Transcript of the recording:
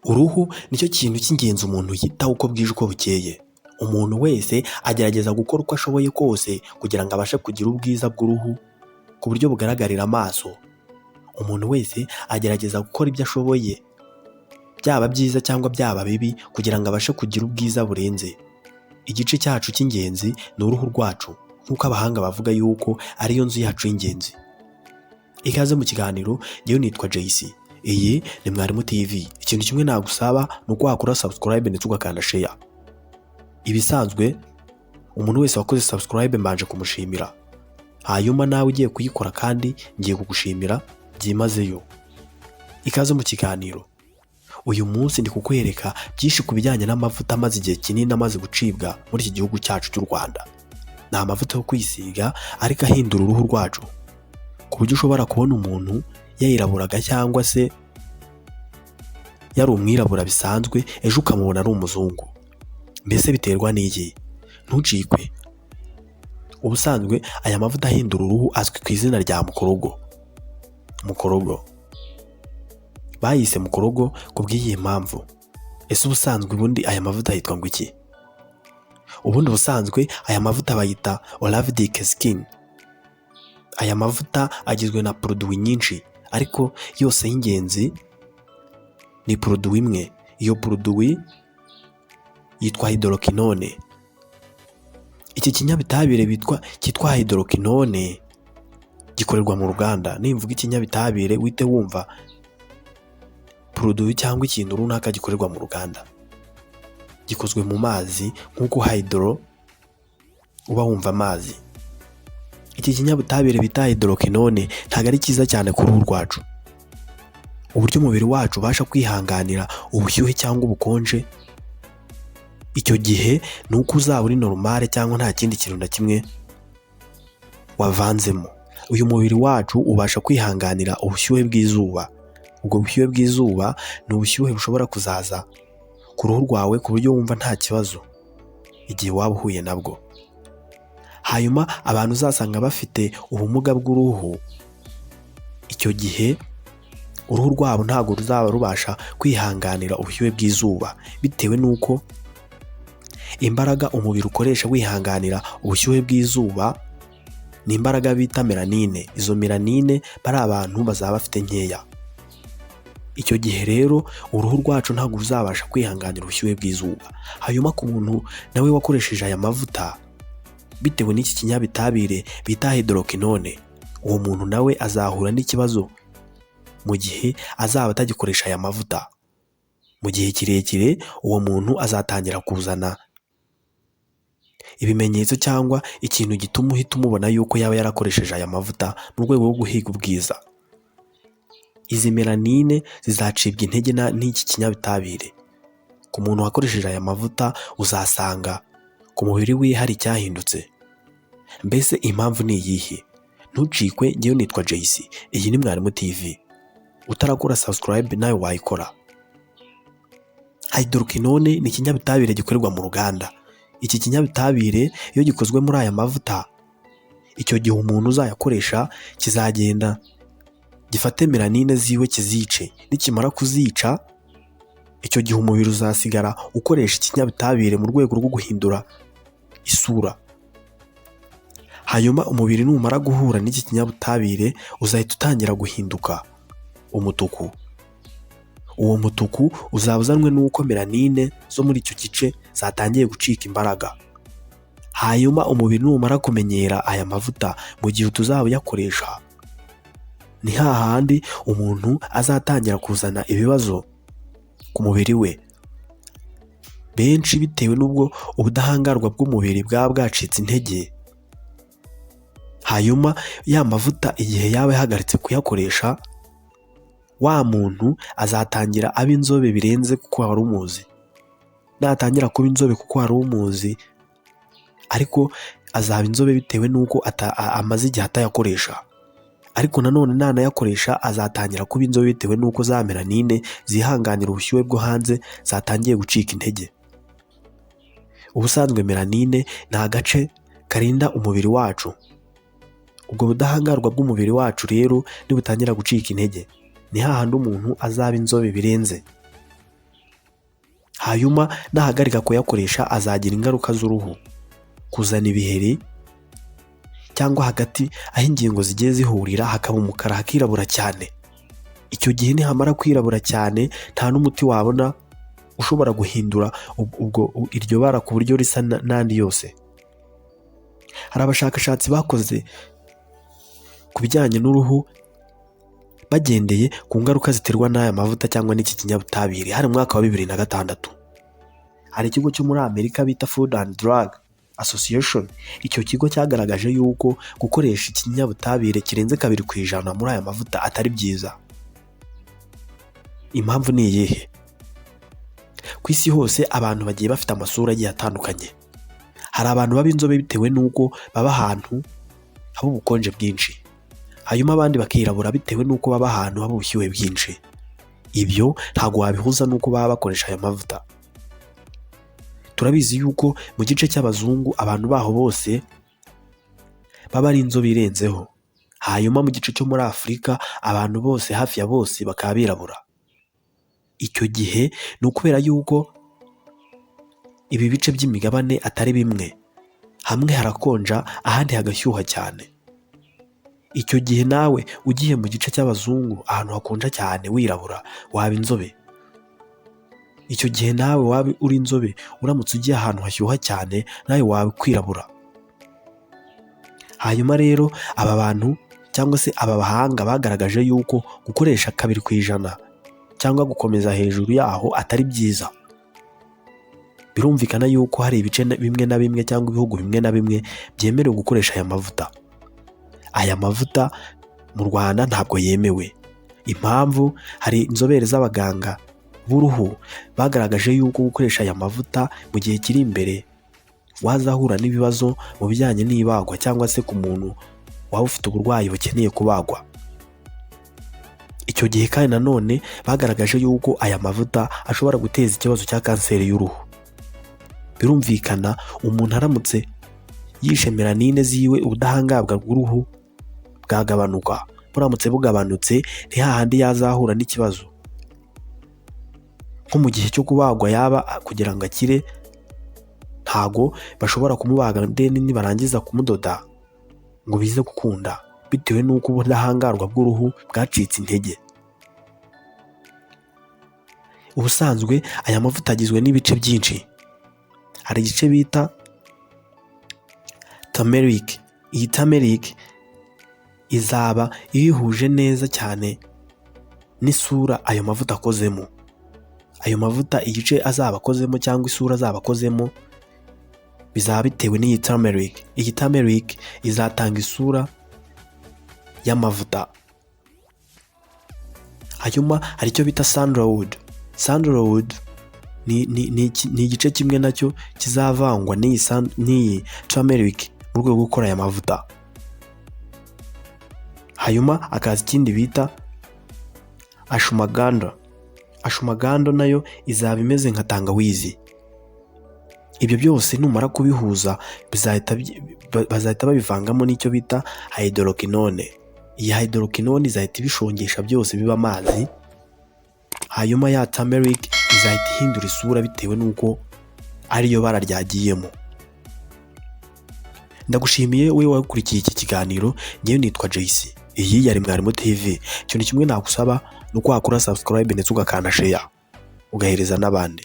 Uruhu nicyo kintu cy'ingenzi umuntu yitaho uko bwije uko bukeye. Umuntu wese agerageza gukora uko ashoboye kose kugira ngo abashe kugira ubwiza bw'uruhu ku buryo bugaragarira amaso. Umuntu wese agerageza gukora ibyo ashoboye, byaba byiza cyangwa byaba bibi, kugira ngo abashe kugira ubwiza burenze. Igice cyacu cy'ingenzi ni uruhu rwacu, nk'uko abahanga bavuga yuko ariyo nzu yacu y'ingenzi. Ikaze mu kiganiro, njyewe nitwa JC. Iyi ni Mwarimu TV. Ikintu kimwe nagusaba ni uko wakora subscribe ndetse ugakanda share. Ibisanzwe umuntu wese wakoze subscribe mbanje kumushimira. Hanyuma nawe ugiye kuyikora kandi ngiye kugushimira byimazeyo. Ikaze mu kiganiro. Uyu munsi ndi kukwereka byinshi ku bijyanye n'amavuta amaze igihe kinini amaze gucibwa muri iki gihugu cyacu cy'u Rwanda. Ni amavuta yo kwisiga ariko ahindura uruhu rwacu, ku buryo ushobora kubona umuntu yayiraburaga cyangwa se yari umwirabura bisanzwe, ejo ukamubona ari umuzungu. Mbese biterwa n'iki? Ntucikwe. Ubusanzwe aya mavuta ahindura uruhu azwi ku izina rya mukorogo. Mukorogo bayise mukorogo ku bw'iyi mpamvu. Ese ubusanzwe ubundi aya mavuta yitwa ngo iki? Ubundi busanzwe aya mavuta bayita REGIS SKIT. Aya mavuta agizwe na produit nyinshi, ariko yose y'ingenzi ni produit imwe. Iyo produit yitwa hydroquinone. Iki kinyabitabire cyitwa hydroquinone gikorerwa mu Rwanda. Nimvuga ikinyabitabire wite wumva produit cyangwa ikintu runaka gikorerwa mu Rwanda. Gikozwe mu mazi nk'uko hydro uba wumva amazi. Iki kinyabutabire bita hydroquinone ntabwo ari cyiza cyane ku ruhu rwacu. Uburyo umubiri wacu ubasha kwihanganira ubushyuhe cyangwa ubukonje, icyo gihe ni uko uzaba uri normal cyangwa nta kindi kintu na kimwe wavanzemo. Uyu mubiri wacu ubasha kwihanganira ubushyuhe bw'izuba. Ubwo bushyuhe bw'izuba ni ubushyuhe bushobora kuzaza ku ruhu rwawe ku buryo wumva nta kibazo igihe waba uhuye nabwo. Hanyuma abantu uzasanga bafite ubumuga bw'uruhu, icyo gihe uruhu rwabo ntabwo ruzaba rubasha kwihanganira ubushyuhe bw'izuba, bitewe n'uko imbaraga umubiri ukoresha wihanganira ubushyuhe bw'izuba ni imbaraga bita melanine. Izo melanine bari abantu bazaba bafite nkeya. Icyo gihe rero uruhu rwacu ntabwo ruzabasha kwihanganira ubushyuhe bw'izuba. Hanyuma ku muntu nawe wakoresheje aya mavuta bitewe n'iki kinyabitabire bita hydroquinone, uwo muntu nawe azahura n'ikibazo mu gihe azaba atagikoresha aya mavuta. Mu gihe kirekire uwo muntu azatangira kuzana ibimenyetso cyangwa ikintu gituma uhita umubona yuko yaba yarakoresheje aya mavuta mu rwego rwo guhiga ubwiza. Izi melanine zizacibwa intege n'iki kinyabitabire. Ku muntu wakoresheje aya mavuta uzasanga ku mubiri we hari icyahindutse. Mbese impamvu ni iyihe? Ntucikwe. Njyewe nitwa JC. Iyi ni Mwarimu TV. Utarakora subscribe nawe wayikora. Hydroquinone ni ikinyabitabire gikorerwa mu ruganda. Iki kinyabitabire iyo gikozwe muri aya mavuta, icyo gihe umuntu uzayakoresha kizagenda gifate melanine ziwe kizice. Nikimara kuzica, icyo gihe umubiri uzasigara ukoresha ikinyabitabire mu rwego rwo guhindura isura. Hanyuma umubiri numara guhura n'iki kinyabutabire uzahita utangira guhinduka umutuku. Uwo mutuku uzaba uzanwe n'uko melanine zo muri icyo gice zatangiye gucika imbaraga. Hanyuma umubiri numara kumenyera aya mavuta mu gihe tuzaba uyakoresha, ni hahandi umuntu azatangira kuzana ibibazo ku mubiri we. Benshi bitewe n'ubwo ubudahangarwa bw'umubiri bwaba bwacitse intege. Hanyuma ya mavuta igihe yaba yahagaritse kuyakoresha, wa muntu azatangira aba inzobe birenze kuko wari umuzi. Natangira kuba inzobe kuko wari umuzi, ariko azaba inzobe bitewe n'uko amaze igihe atayakoresha. Ariko nanone nanayakoresha azatangira kuba inzobe bitewe n'uko za melanine zihanganira ubushyuhe bwo hanze zatangiye gucika intege. Ubusanzwe melanine ni agace karinda umubiri wacu. Ubwo budahangarwa bw'umubiri wacu rero nibutangira gucika intege, ni hahandi umuntu azaba inzobe birenze. hanyuma nahagarika kuyakoresha azagira ingaruka z'uruhu, kuzana ibiheri cyangwa hagati aho ingingo zigiye zihurira hakaba umukara hakirabura cyane. Icyo gihe nihamara kwirabura cyane nta n'umuti wabona ushobora guhindura iryo bara ku buryo risa n'andi yose. Hari abashakashatsi bakoze ku bijyanye n'uruhu bagendeye ku ngaruka ziterwa n'aya mavuta cyangwa n'iki kinyabutabire. Hari mu mwaka wa 2006 hari ikigo cyo muri Amerika bita Food and Drug Association. Icyo kigo cyagaragaje yuko gukoresha ikinyabutabire kirenze 2% muri aya mavuta atari byiza. Impamvu ni iyihe? Ku isi hose abantu bagiye bafite amasura agiye atandukanye. Hari abantu baba inzobe bitewe n'uko baba ahantu haba ubukonje bwinshi, hanyuma abandi bakirabura bitewe n'uko baba ahantu haba ubushyuhe bwinshi. Ibyo ntabwo wabihuza n'uko baba bakoresha aya mavuta. Turabizi yuko mu gice cy'abazungu abantu baho bose baba ari inzobe irenzeho, hanyuma mu gice cyo muri Afurika abantu bose hafi ya bose bakaba birabura. Icyo gihe ni ukubera yuko ibi bice by'imigabane atari bimwe, hamwe harakonja ahandi hagashyuha cyane. Icyo gihe nawe ugiye mu gice cy'abazungu ahantu hakonja cyane wirabura waba inzobe. Icyo gihe nawe waba uri inzobe uramutse ugiye ahantu hashyuha cyane nawe waba kwirabura. Hanyuma rero aba bantu cyangwa se aba bahanga bagaragaje yuko gukoresha 2% cyangwa gukomeza hejuru yaho atari byiza. Birumvikana yuko hari ibice bimwe na bimwe cyangwa ibihugu bimwe na bimwe byemerewe gukoresha aya mavuta. Aya mavuta mu Rwanda ntabwo yemewe. Impamvu hari inzobere z'abaganga b'uruhu bagaragaje yuko gukoresha aya mavuta mu gihe kiri imbere wazahura n'ibibazo mu bijyanye n'ibagwa cyangwa se ku muntu waba ufite uburwayi bukeneye kubagwa. Icyo gihe kandi nanone bagaragaje yuko aya mavuta ashobora guteza ikibazo cya kanseri y'uruhu. Birumvikana umuntu aramutse yishe melanine ziwe ubudahangarwa bw'uruhu bwagabanuka. Buramutse bugabanutse ntihahandi yazahura n'ikibazo. Nko mu gihe cyo kubagwa yaba kugira ngo akire ntago bashobora kumubaga ndeni nibarangiza kumudoda ngo bize gukunda, bitewe n'uko ubudahangarwa bw'uruhu bwacitse intege. Ubusanzwe aya mavuta agizwe n'ibice byinshi. Hari igice bita turmeric. Iyi turmeric izaba ihuje neza cyane n'isura ayo mavuta akozemo. Ayo mavuta igice azaba akozemo cyangwa isura azaba akozemo bizaba bitewe n'iyi turmeric. Iyi turmeric izatanga isura y'amavuta. Hanyuma hari icyo bita sandalwood. Sandalwood ni igice kimwe nacyo kizavangwa n'iyi turmeric mu rwego rwo gukora aya mavuta. Hanyuma akaza ikindi bita ashwagandha. Ashwagandha nayo izaba imeze nka tangawizi. Ibyo byose numara kubihuza bazahita babivangamo n'icyo bita hydroquinone. Iyi hydroquinone izahita ibishongesha byose biba amazi, hanyuma ya turmeric izahita ihindura isura bitewe n'uko ariyo bara ryagiyemo. Ndagushimiye wowe wakurikiye iki kiganiro. Ngewe nitwa JC. Iyi yari Mwarimu TV. Ikintu kimwe nagusaba ni uko wakora subscribe ndetse ugakanda share ugahereza n'abandi.